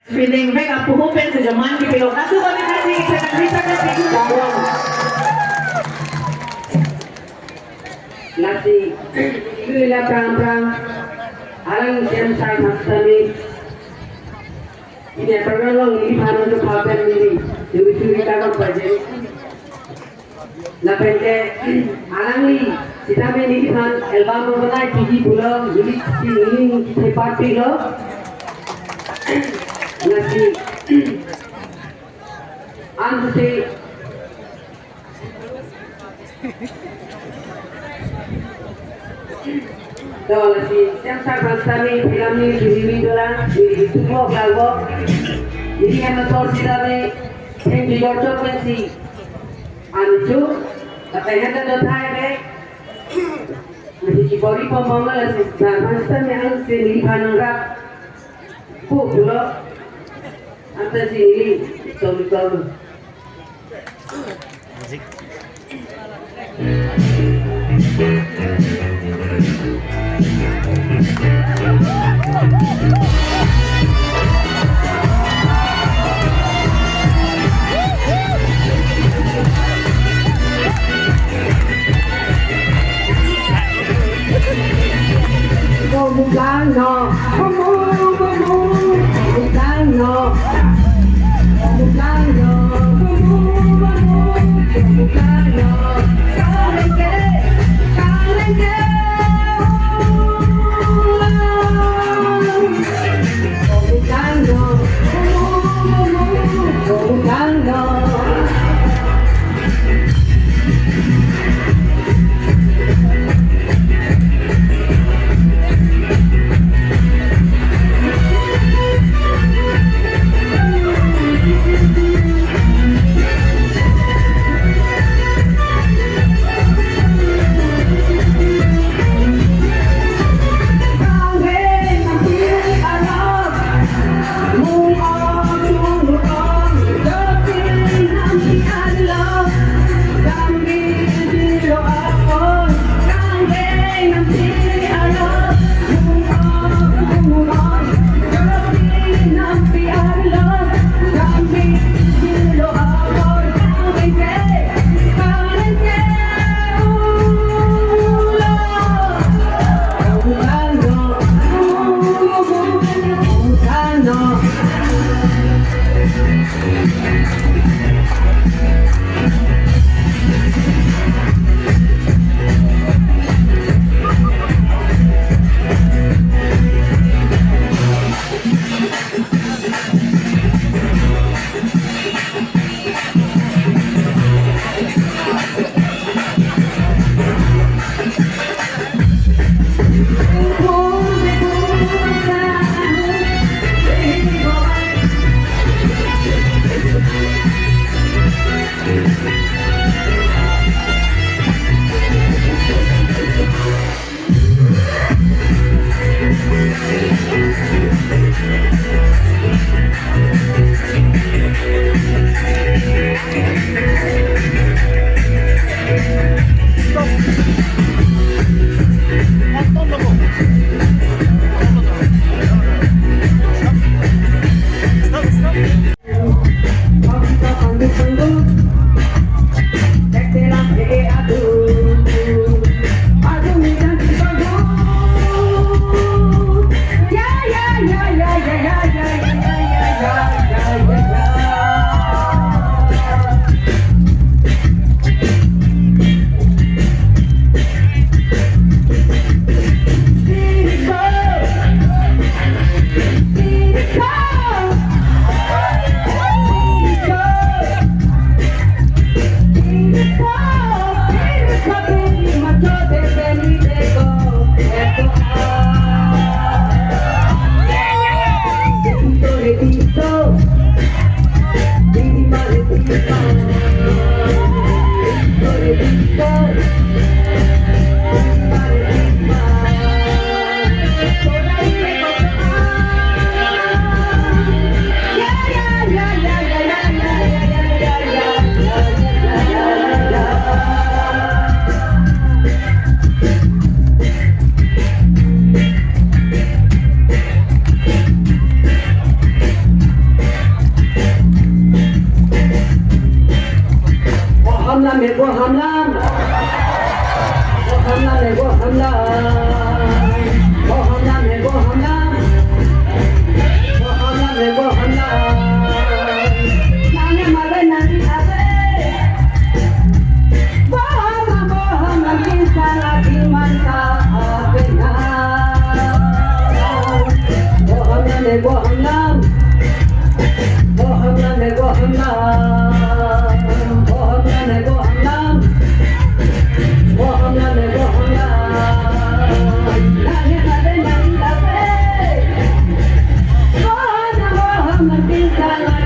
Feeling mereka puhupin sa Jaman Kipilo. Nato kami kasi sa nagrita na siguro. Lati, ila prang alang siam sai mastami. Ini pergalong ini bhanu to papen ini. Dewi suri takon baje. Lapente alang ni sita me ini bhan album banai tiji bulo ini ini party lo. Lati anse Dol si siang sar bastami film ni film dola itu mo glawo ini yang motor sida me yang digorjo pensi anju katanya kan dothai be masih cibori pemangal si bastami ang sini hanura pulo anta sini tol Musik. Bugano, bugano, bugano, bugano, kalenge, kalenge, bugano, bugano. nego hamlam nego hamlam nego hamlam nego hamlam nane male nani ave hamlam kisana dimanta apena hamlam nego hamlam nego hamlam Nani